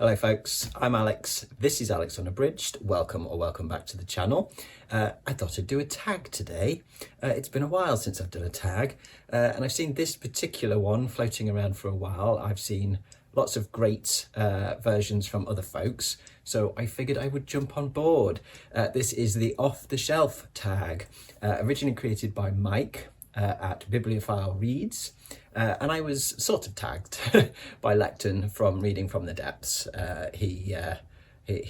Hello folks, I'm Alex. This is Alex Unabridged. Welcome back to the channel. I thought I'd do a tag today. It's been a while since I've done a tag and I've seen this particular one floating around for a while. I've seen lots of great versions from other folks, so I figured I would jump on board. This is the off the shelf tag, originally created by Mike at Bibliophile Reads. And I was sort of tagged by Lecton from Reading from the Depths. He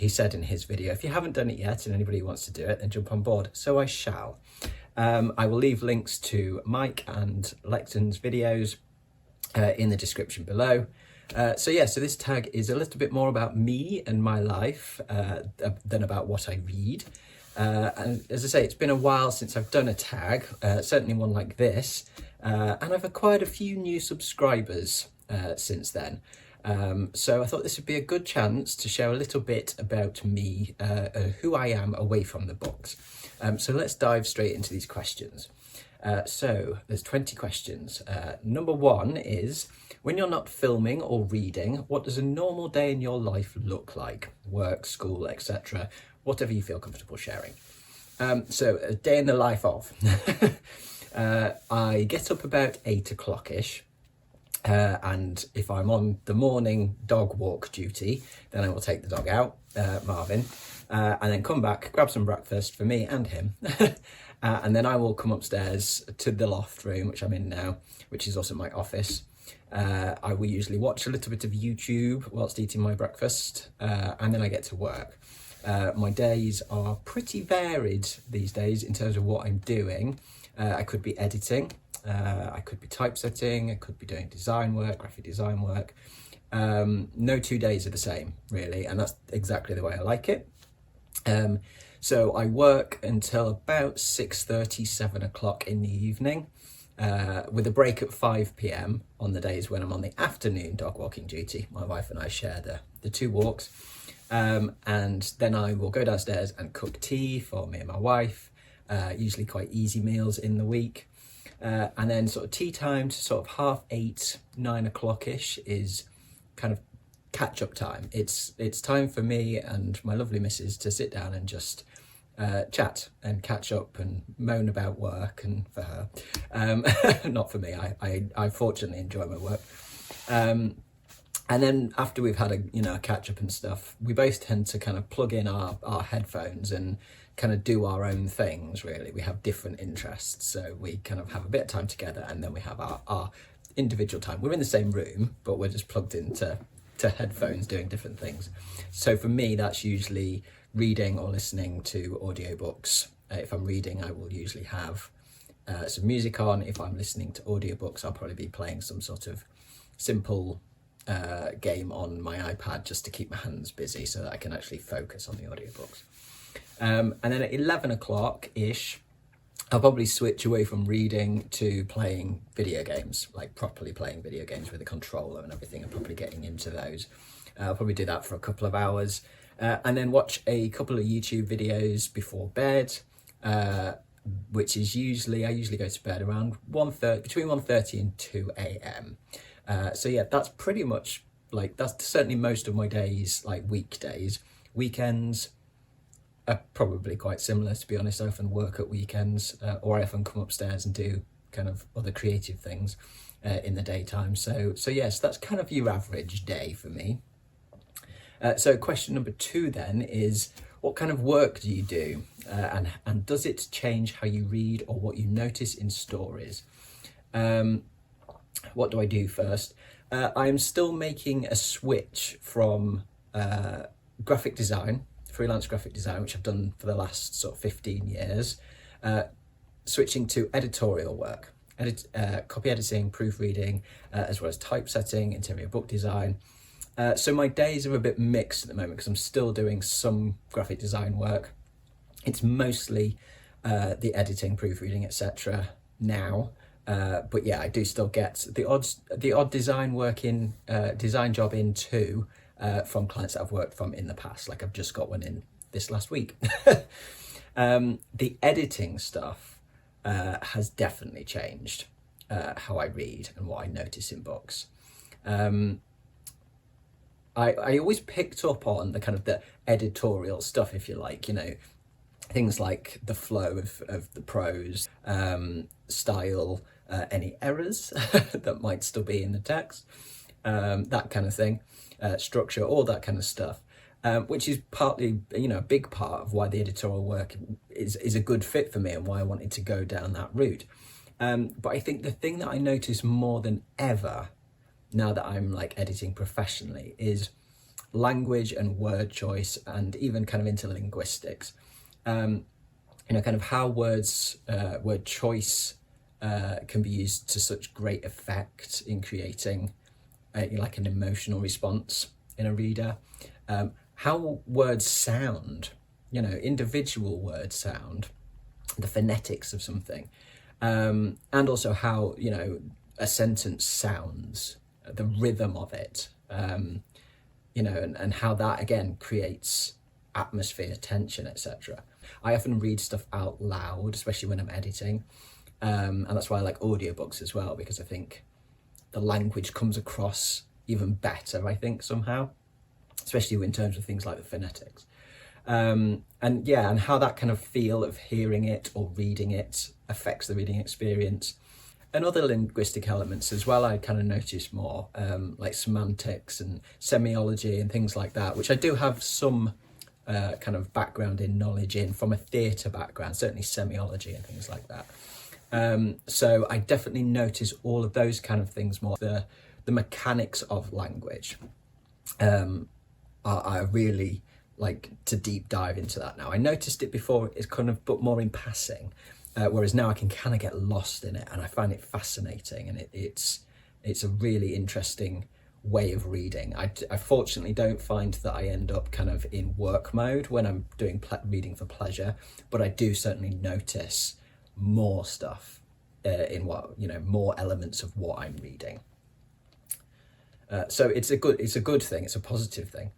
said in his video, if you haven't done it yet and anybody wants to do it, then jump on board. So I shall. I will leave links to Mike and Lecton's videos in the description below. So this tag is a little bit more about me and my life than about what I read. And as I say, it's been a while since I've done a tag, certainly one like this, and I've acquired a few new subscribers since then. So I thought this would be a good chance to share a little bit about me, who I am away from the books. So let's dive straight into these questions. So there's 20 questions. Number one is, when you're not filming or reading, what does a normal day in your life look like? Work, school, etc. Whatever you feel comfortable sharing. So a day in the life of. I get up about 8 o'clock-ish. And if I'm on the morning dog walk duty, then I will take the dog out, Marvin, and then come back, grab some breakfast for me and him. And then I will come upstairs to the loft room, which I'm in now, which is also my office. I will usually watch a little bit of YouTube whilst eating my breakfast, and then I get to work. My days are pretty varied these days in terms of what I'm doing. I could be editing, I could be typesetting, I could be doing design work, graphic design work. No 2 days are the same, really, and that's exactly the way I like it. So I work until about 6:30, 7 o'clock in the evening, with a break at 5 p.m. on the days when I'm on the afternoon dog walking duty. My wife and I share the two walks. And then I will go downstairs and cook tea for me and my wife, usually quite easy meals in the week. And then sort of tea time to sort of 8:30, 9 o'clock-ish is kind of catch-up time. It's time for me and my lovely missus to sit down and just chat and catch up and moan about work, and for her. Not for me, I fortunately enjoy my work. And then after we've had a catch up and stuff, we both tend to kind of plug in our headphones and kind of do our own things, really. We have different interests, so we kind of have a bit of time together, and then we have our individual time. We're in the same room, but we're just plugged into headphones doing different things. So for me, that's usually reading or listening to audiobooks. If I'm reading, I will usually have some music on. If I'm listening to audiobooks, I'll probably be playing some sort of simple game on my iPad just to keep my hands busy so that I can actually focus on the audiobooks. And then at 11 o'clock-ish, I'll probably switch away from reading to playing video games, like properly playing video games with a controller and everything, and probably getting into those. I'll probably do that for a couple of hours, and then watch a couple of YouTube videos before bed, which is I usually go to bed around between 1:30 and 2 a.m. So yeah, that's pretty much that's certainly most of my days, like weekdays. Weekends are probably quite similar, to be honest. I often work at weekends, or I often come upstairs and do kind of other creative things in the daytime. So yes, that's kind of your average day for me. So question number 2 then is, what kind of work do you do? And does it change how you read or what you notice in stories? What do I do first? I am still making a switch from graphic design, freelance graphic design, which I've done for the last sort of 15 years, switching to editorial work, copy editing, proofreading, as well as typesetting, interior book design. So my days are a bit mixed at the moment because I'm still doing some graphic design work. It's mostly the editing, proofreading, etc. now. But yeah, I do still get the odd design design job in too, from clients that I've worked from in the past. Like I've just got one in this last week. The editing stuff has definitely changed how I read and what I notice in books. I always picked up on the kind of the editorial stuff, if you like, things like the flow of the prose, style, any errors that might still be in the text, that kind of thing, structure, all that kind of stuff, which is partly, a big part of why the editorial work is a good fit for me and why I wanted to go down that route. But I think the thing that I notice more than ever now that I'm like editing professionally is language and word choice, and even kind of interlinguistics. Kind of how word choice can be used to such great effect in creating like an emotional response in a reader. How words sound, individual words sound, the phonetics of something, and also how a sentence sounds, the rhythm of it, and how that again creates atmosphere, tension, etc. I often read stuff out loud, especially when I'm editing, and that's why I like audiobooks as well, because I think the language comes across even better, I think, somehow, especially in terms of things like the phonetics. And how that kind of feel of hearing it or reading it affects the reading experience. And other linguistic elements as well, I kind of notice more, like semantics and semiology and things like that, which I do have some kind of background in knowledge in from a theatre background, certainly semiology and things like that. So I definitely notice all of those kind of things more. The mechanics of language, I really like to deep dive into that now. I noticed it before, it's kind of, but more in passing. Whereas now I can kind of get lost in it, and I find it fascinating, and it's a really interesting way of reading. I fortunately don't find that I end up kind of in work mode when I'm doing reading for pleasure, but I do certainly notice more stuff in what, more elements of what I'm reading. So it's a good thing. It's a positive thing.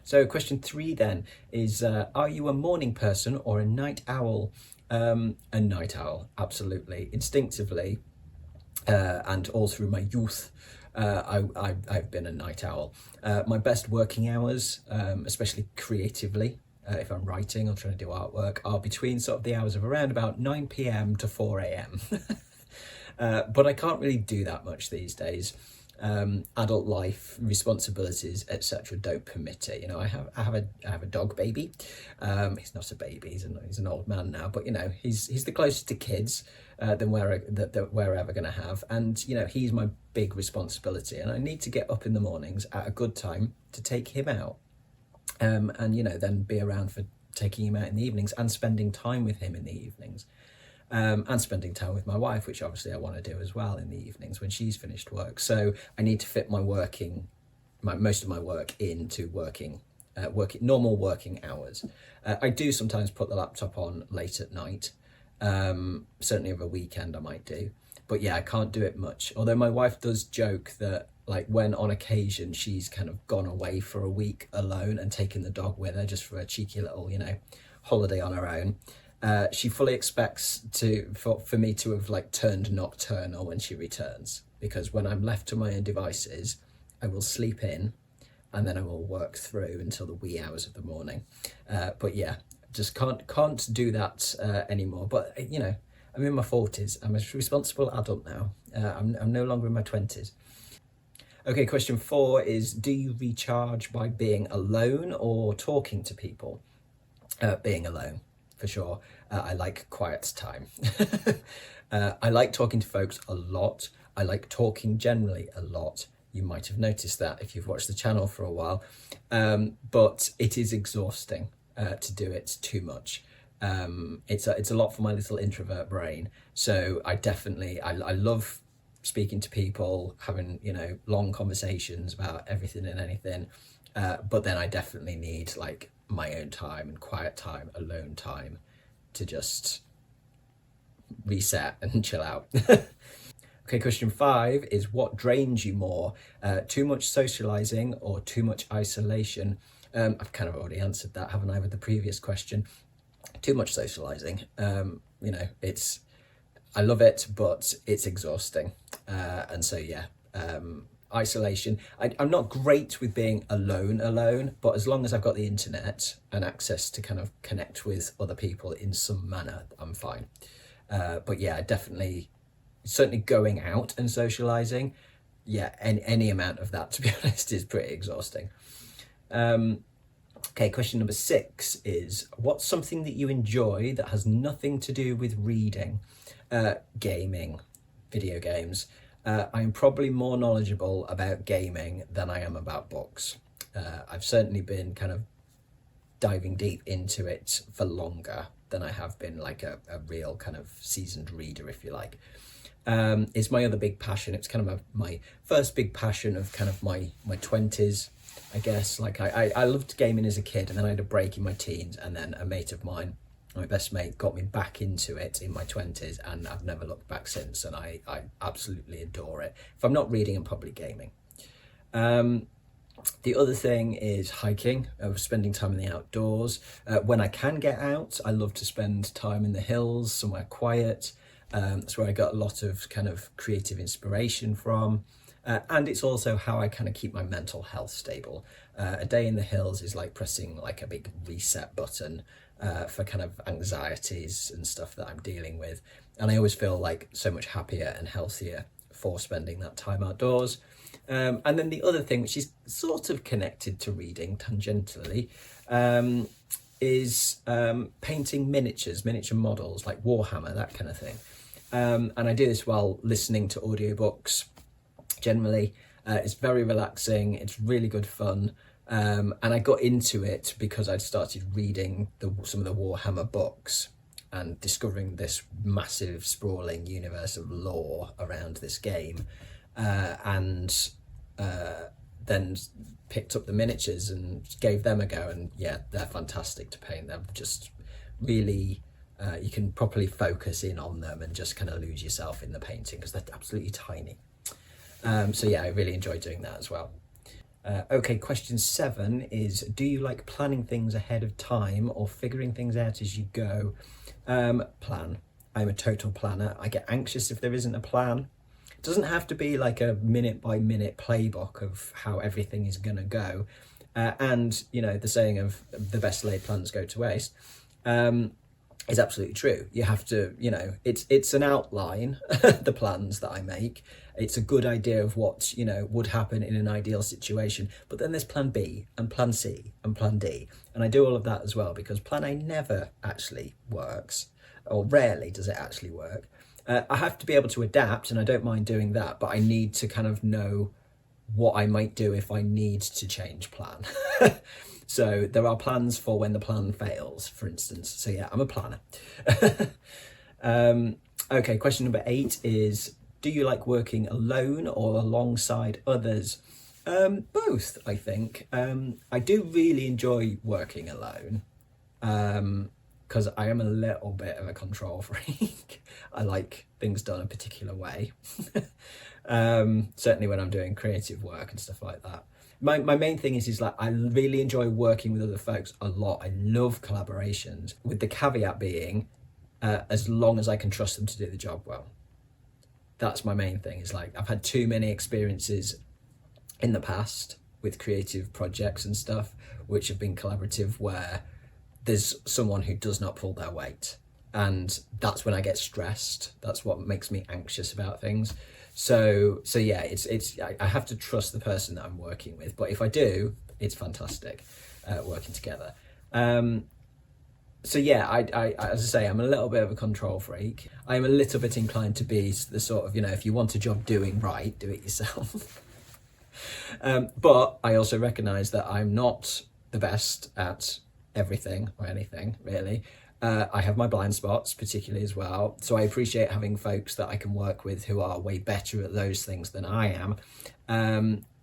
So question 3 then is, are you a morning person or a night owl? A night owl, absolutely. Instinctively, and all through my youth, I've been a night owl. My best working hours, especially creatively, if I'm writing or trying to do artwork, are between sort of the hours of around about 9 p.m. to 4 a.m. But I can't really do that much these days. Adult life, responsibilities, etc. don't permit it. I have a dog baby. He's not a baby. He's an old man now, but he's the closest to kids that we're ever going to have, and he's my big responsibility, and I need to get up in the mornings at a good time to take him out, and then be around for taking him out in the evenings and spending time with him in the evenings. And spending time with my wife, which obviously I want to do as well in the evenings when she's finished work. So I need to fit most of my work into normal working hours. I do sometimes put the laptop on late at night. Certainly over a weekend I might do. But yeah, I can't do it much. Although my wife does joke that, like, when on occasion she's kind of gone away for a week alone and taken the dog with her just for a cheeky little, holiday on her own, she fully expects for me to have like turned nocturnal when she returns, because when I'm left to my own devices, I will sleep in and then I will work through until the wee hours of the morning. But yeah, just can't do that anymore. But I'm in my 40s. I'm a responsible adult now. I'm no longer in my 20s. Okay, question 4 is, do you recharge by being alone or talking to people? Being alone, for sure. I like quiet time. I like talking to folks a lot. I like talking generally a lot. You might have noticed that if you've watched the channel for a while. But it is exhausting to do it too much. It's a lot for my little introvert brain. So I love speaking to people, having long conversations about everything and anything. But then I definitely need like my own time and quiet time, alone time, to just reset and chill out. Okay, question 5 is, what drains you more? Too much socializing or too much isolation? I've kind of already answered that, haven't I, with the previous question. Too much socializing. I love it, but it's exhausting. And so, yeah, isolation. I'm not great with being alone, but as long as I've got the internet and access to kind of connect with other people in some manner, I'm fine. But yeah, definitely, certainly going out and socializing, yeah, any amount of that, to be honest, is pretty exhausting. Okay, question number 6 is, what's something that you enjoy that has nothing to do with reading? Gaming, video games. I'm probably more knowledgeable about gaming than I am about books. I've certainly been kind of diving deep into it for longer than I have been like a real kind of seasoned reader, if you like. It's my other big passion. It's kind of my first big passion of kind of my 20s, I guess. Like I loved gaming as a kid, and then I had a break in my teens, and then a mate of mine, my best mate, got me back into it in my 20s, and I've never looked back since, and I absolutely adore it. If I'm not reading, I'm probably gaming. The other thing is hiking, spending time in the outdoors. When I can get out, I love to spend time in the hills, somewhere quiet. That's where I got a lot of kind of creative inspiration from. And it's also how I kind of keep my mental health stable. A day in the hills is like pressing like a big reset button for kind of anxieties and stuff that I'm dealing with. And I always feel like so much happier and healthier for spending that time outdoors. And then the other thing, which is sort of connected to reading tangentially, is painting miniature models like Warhammer, that kind of thing. And I do this while listening to audiobooks. Generally, it's very relaxing, it's really good fun, and I got into it because I'd started reading some of the Warhammer books and discovering this massive sprawling universe of lore around this game, and then picked up the miniatures and gave them a go, and yeah, they're fantastic to paint. They're just really, you can properly focus in on them and just kind of lose yourself in the painting because they're absolutely tiny. So yeah, I really enjoy doing that as well. Okay, question 7 is, do you like planning things ahead of time or figuring things out as you go? Plan. I'm a total planner. I get anxious if there isn't a plan. It doesn't have to be like a minute by minute playbook of how everything is going to go. And, you know, the saying of the best laid plans go to waste. Is absolutely true. You have to, you know, it's an outline, the plans that I make. It's a good idea of what, you know, would happen in an ideal situation. But then there's plan B and plan C and plan D. And I do all of that as well because plan A never actually works, or rarely does it actually work. I have to be able to adapt, and I don't mind doing that, but I need to kind of know what I might do if I need to change plan. So there are plans for when the plan fails, for instance. So yeah, I'm a planner. Okay, question number 8 is, do you like working alone or alongside others? Both, I think. I do really enjoy working alone because I am a little bit of a control freak. I like things done a particular way. Certainly when I'm doing creative work and stuff like that. My main thing is like, I really enjoy working with other folks a lot. I love collaborations, with the caveat being, as long as I can trust them to do the job well. That's my main thing. Is like, I've had too many experiences in the past with creative projects and stuff, which have been collaborative, where there's someone who does not pull their weight. And that's when I get stressed. That's what makes me anxious about things. So yeah, I have to trust the person that I'm working with. But if I do, it's fantastic working together. So yeah, I as I say, I'm a little bit of a control freak. I'm a little bit inclined to be the sort of, you know, if you want a job doing right, do it yourself. But I also recognise that I'm not the best at everything or anything, really. I have my blind spots particularly as well. So I appreciate having folks that I can work with who are way better at those things than I am.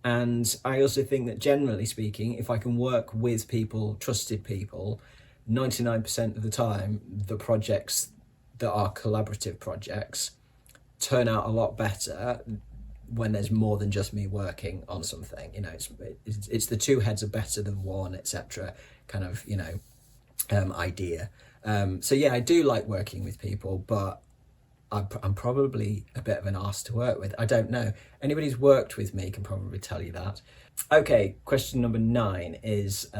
And I also think that generally speaking, if I can work with people, trusted people, 99% of the time, the projects that are collaborative projects turn out a lot better when there's more than just me working on something. You know, it's the two heads are better than one, etc. kind of, you know, idea. So yeah, I do like working with people, but I'm probably a bit of an arse to work with. I don't know. Anybody who's worked with me can probably tell you that. Okay, question number 9 is,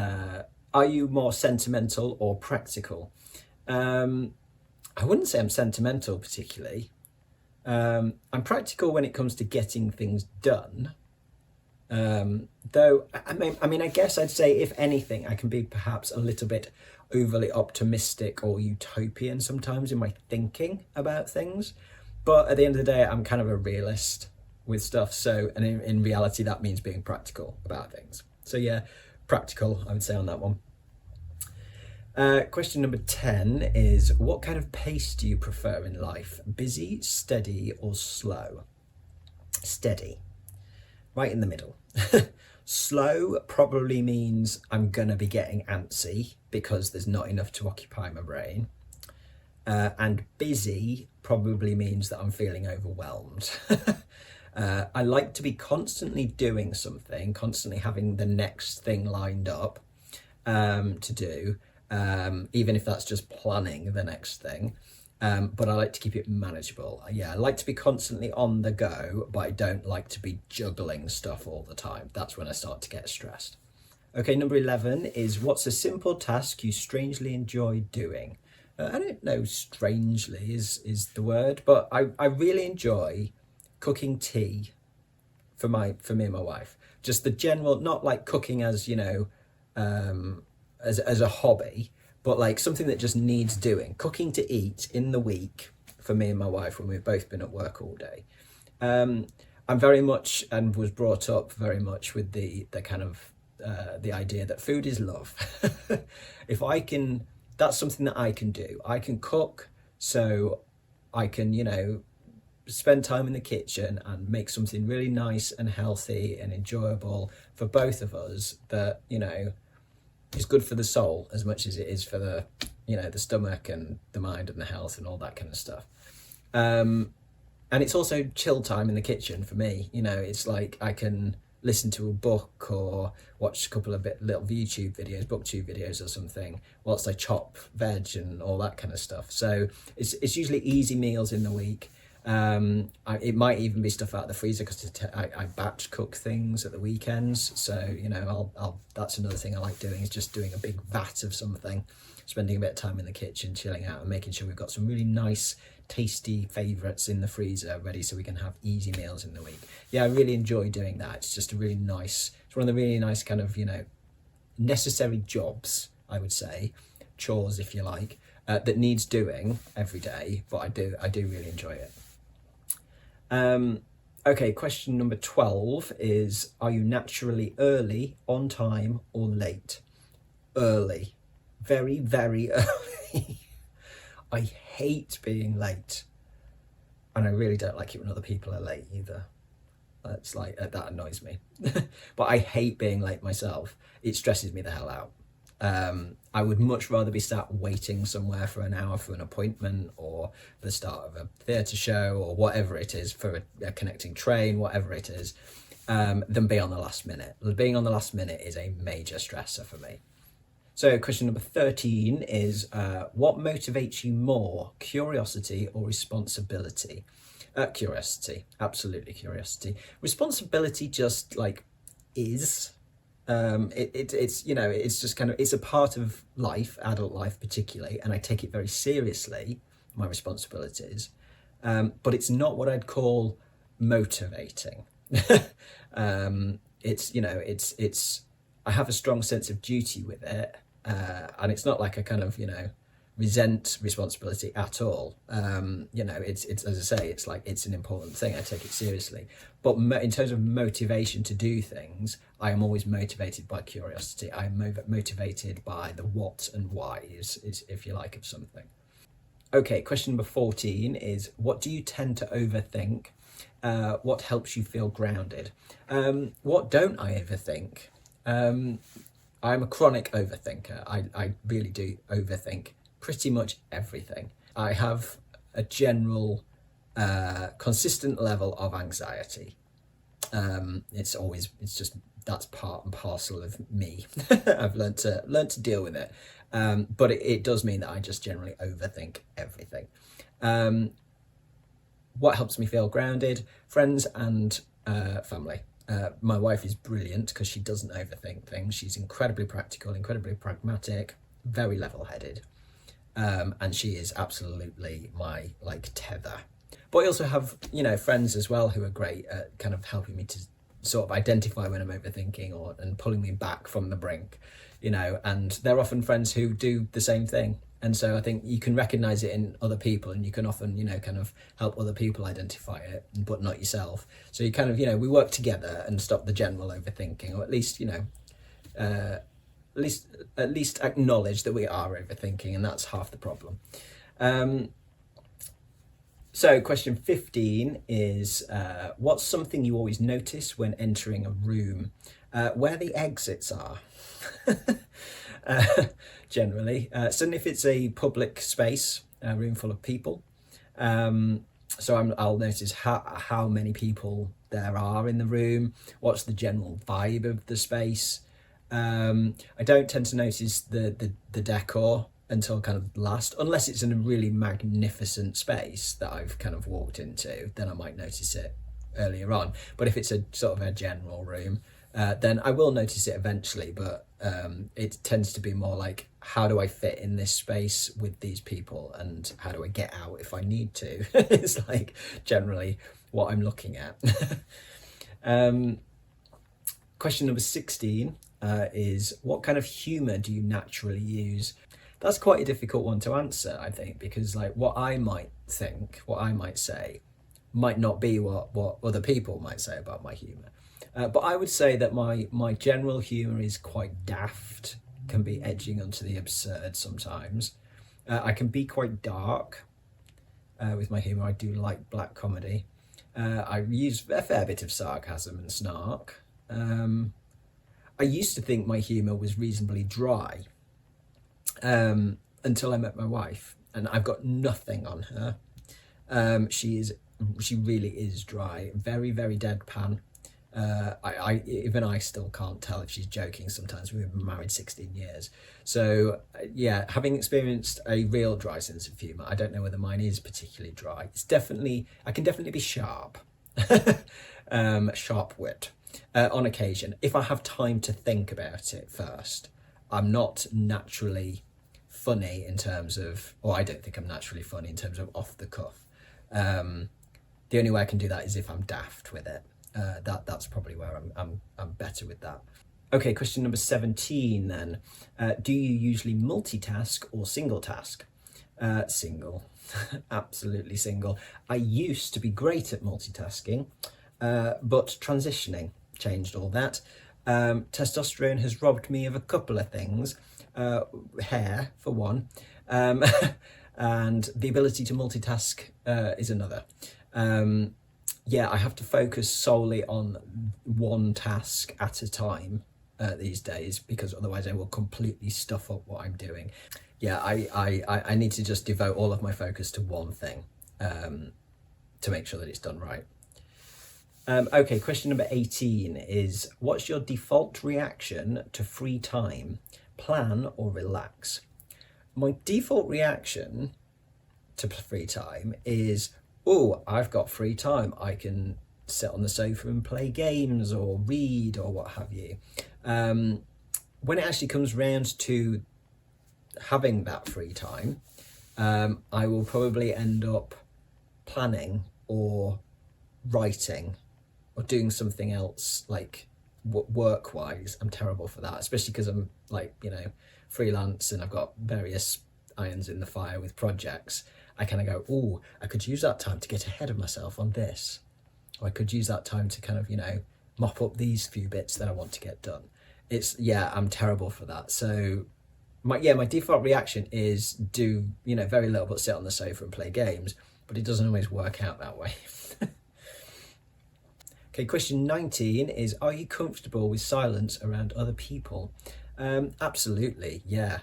are you more sentimental or practical? I wouldn't say I'm sentimental particularly. I'm practical when it comes to getting things done. Though, I mean, I guess I'd say, if anything, I can be perhaps a little bit overly optimistic or utopian sometimes in my thinking about things. But at the end of the day, I'm kind of a realist with stuff. So, and in reality, that means being practical about things. So yeah, practical, I would say on that one. Question number 10 is, what kind of pace do you prefer in life? Busy, steady, or slow? Steady. Right in the middle. Slow probably means I'm going to be getting antsy because there's not enough to occupy my brain. And busy probably means that I'm feeling overwhelmed. I like to be constantly doing something, constantly having the next thing lined up to do, even if that's just planning the next thing. But I like to keep it manageable. Yeah, I like to be constantly on the go, but I don't like to be juggling stuff all the time. That's when I start to get stressed. Okay, number 11 is, what's a simple task you strangely enjoy doing? I don't know, strangely is the word, but I really enjoy cooking tea for me and my wife. Just the general, not like cooking as, you know, as a hobby, but like something that just needs doing. Cooking to eat in the week for me and my wife when we've both been at work all day. I'm very much, and was brought up very much with the kind of the idea that food is love. If I can, that's something that I can do. I can cook, so I can, you know, spend time in the kitchen and make something really nice and healthy and enjoyable for both of us that, you know, is good for the soul as much as it is for the, you know, the stomach and the mind and the health and all that kind of stuff. And it's also chill time in the kitchen for me. You know, it's like I can listen to a book or watch a couple of little YouTube videos, booktube videos or something, whilst I chop veg and all that kind of stuff. So it's usually easy meals in the week. It might even be stuff out of the freezer because I batch cook things at the weekends. So, you know, I'll that's another thing I like doing, is just doing a big vat of something, spending a bit of time in the kitchen, chilling out and making sure we've got some really nice, tasty favourites in the freezer ready so we can have easy meals in the week. Yeah, I really enjoy doing that. It's just a really nice, it's one of the really nice kind of, you know, necessary jobs, I would say, chores if you like, that needs doing every day, but I do really enjoy it. Okay, question number 12 is, are you naturally early, on time, or late? Early. Very, very early. I hate being late. And I really don't like it when other people are late either. It's like, that annoys me. But I hate being late myself. It stresses me the hell out. I would much rather be sat waiting somewhere for an hour for an appointment or the start of a theatre show or whatever it is, for a connecting train, whatever it is, than be on the last minute. Being on the last minute is a major stressor for me. So question number 13 is, what motivates you more, curiosity or responsibility? Curiosity, absolutely curiosity. Responsibility just like is. It's you know, it's just kind of, it's a part of life, adult life particularly, and I take it very seriously, my responsibilities, but it's not what I'd call motivating. It's, you know, it's I have a strong sense of duty with it, and it's not like I kind of, you know, resent responsibility at all. You know, it's as I say, it's like, it's an important thing. I take it seriously. But in terms of motivation to do things, I am always motivated by curiosity. I'm motivated by the what and why, is if you like, of something. Okay, question number 14 is, what do you tend to overthink? What helps you feel grounded? What don't I overthink? I'm a chronic overthinker. I really do overthink pretty much everything. I have a general consistent level of anxiety. It's just, that's part and parcel of me. I've learned to deal with it, but it does mean that I just generally overthink everything. What helps me feel grounded? Friends and family. My wife is brilliant because she doesn't overthink things. She's incredibly practical, incredibly pragmatic, very level-headed, and she is absolutely my like tether. But I also have, you know, friends as well who are great at kind of helping me to sort of identify when I'm overthinking and pulling me back from the brink, you know, and they're often friends who do the same thing. And so I think you can recognize it in other people, and you can often, you know, kind of help other people identify it, but not yourself. So you kind of, you know, we work together and stop the general overthinking, or at least, you know, at least acknowledge that we are overthinking, and that's half the problem. So question 15 is, what's something you always notice when entering a room? Where the exits are. Generally. Certainly if it's a public space, a room full of people. So I'll notice how many people there are in the room, what's the general vibe of the space. I don't tend to notice the decor until kind of last, unless it's in a really magnificent space that I've kind of walked into, then I might notice it earlier on. But if it's a sort of a general room, then I will notice it eventually, but it tends to be more like, how do I fit in this space with these people, and how do I get out if I need to? It's like generally what I'm looking at. Question number 16 is, what kind of humour do you naturally use? That's quite a difficult one to answer, I think, because like what I might think, what I might say, might not be what other people might say about my humour. But I would say that my general humour is quite daft, can be edging onto the absurd sometimes. I can be quite dark with my humour. I do like black comedy. I use a fair bit of sarcasm and snark. I used to think my humour was reasonably dry until I met my wife, and I've got nothing on her. She really is dry, very, very deadpan. Even I still can't tell if she's joking sometimes. We've been married 16 years. So yeah, having experienced a real dry sense of humour, I don't know whether mine is particularly dry. I can definitely be sharp, sharp wit on occasion, if I have time to think about it first. I'm not naturally funny in terms of, or I don't think I'm naturally funny in terms of off the cuff. The only way I can do that is if I'm daft with it. That's probably where I'm better with that. Okay, question number 17 then. Do you usually multitask or single task? Single, absolutely single. I used to be great at multitasking, but transitioning changed all that. Testosterone has robbed me of a couple of things. Hair, for one, and the ability to multitask is another. Yeah, I have to focus solely on one task at a time these days, because otherwise I will completely stuff up what I'm doing. Yeah, I need to just devote all of my focus to one thing to make sure that it's done right. Okay, question number 18 is, what's your default reaction to free time? Plan or relax? My default reaction to free time is, oh, I've got free time. I can sit on the sofa and play games or read or what have you. When it actually comes round to having that free time, I will probably end up planning or writing or doing something else, like work-wise. I'm terrible for that, especially because I'm like, you know, freelance and I've got various irons in the fire with projects. I kind of go, oh, I could use that time to get ahead of myself on this, or I could use that time to kind of, you know, mop up these few bits that I want to get done. I'm terrible for that. So my default reaction is do, you know, very little but sit on the sofa and play games, but it doesn't always work out that way. Okay, question 19 is, are you comfortable with silence around other people? Absolutely, yeah.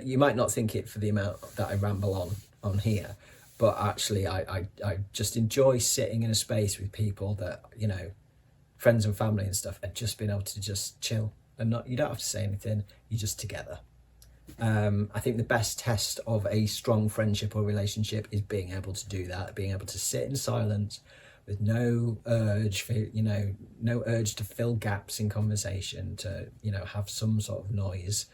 You might not think it for the amount that I ramble on here, but actually I just enjoy sitting in a space with people that, you know, friends and family and stuff, and just being able to just chill and you don't have to say anything, you're just together. I think the best test of a strong friendship or relationship is being able to do that, being able to sit in silence with no urge for, no urge to fill gaps in conversation, to, have some sort of noise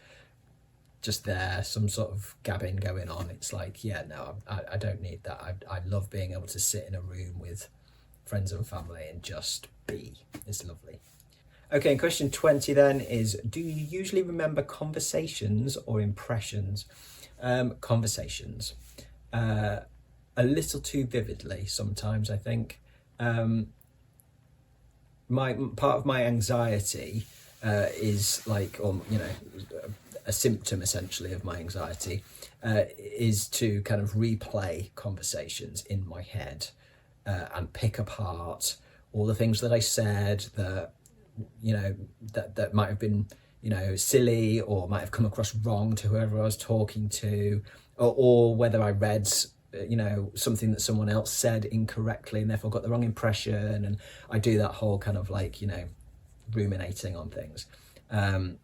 just there, some sort of gabbing going on. It's like, yeah, no, I don't need that. I love being able to sit in a room with friends and family and just be. It's lovely. Okay, and question 20 then is, do you usually remember conversations or impressions? Conversations. A little too vividly sometimes, I think. My part of my anxiety is like, a symptom essentially of my anxiety is to kind of replay conversations in my head and pick apart all the things that I said that that might have been silly, or might have come across wrong to whoever I was talking to, or whether I read something that someone else said incorrectly and therefore got the wrong impression. And I do that whole kind of like ruminating on things.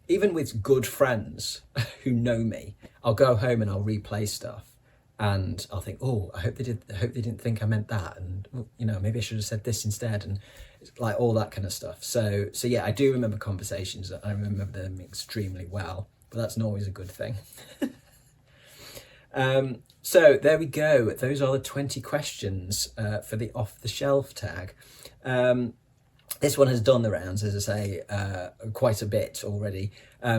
Even with good friends who know me, I'll go home and I'll replay stuff, and I'll think, oh, I hope they didn't think I meant that, and maybe I should have said this instead, and like all that kind of stuff. So yeah, I do remember conversations. I remember them extremely well, but that's not always a good thing. So there we go. Those are the 20 questions for the off the shelf tag. This one has done the rounds, as I say, quite a bit already.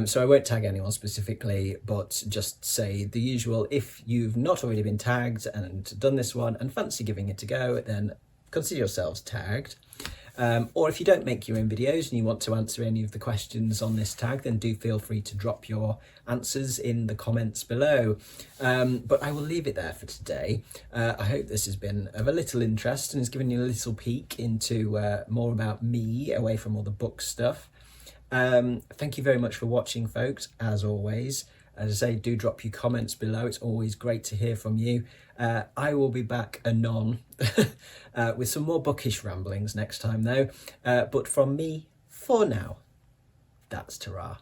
So I won't tag anyone specifically, but just say the usual. If you've not already been tagged and done this one and fancy giving it a go, then consider yourselves tagged. Or if you don't make your own videos and you want to answer any of the questions on this tag, then do feel free to drop your answers in the comments below. But I will leave it there for today. I hope this has been of a little interest and has given you a little peek into more about me away from all the book stuff. Thank you very much for watching, folks, as always. As I say, do drop your comments below. It's always great to hear from you. I will be back anon with some more bookish ramblings next time, though. But from me, for now, that's ta-ra.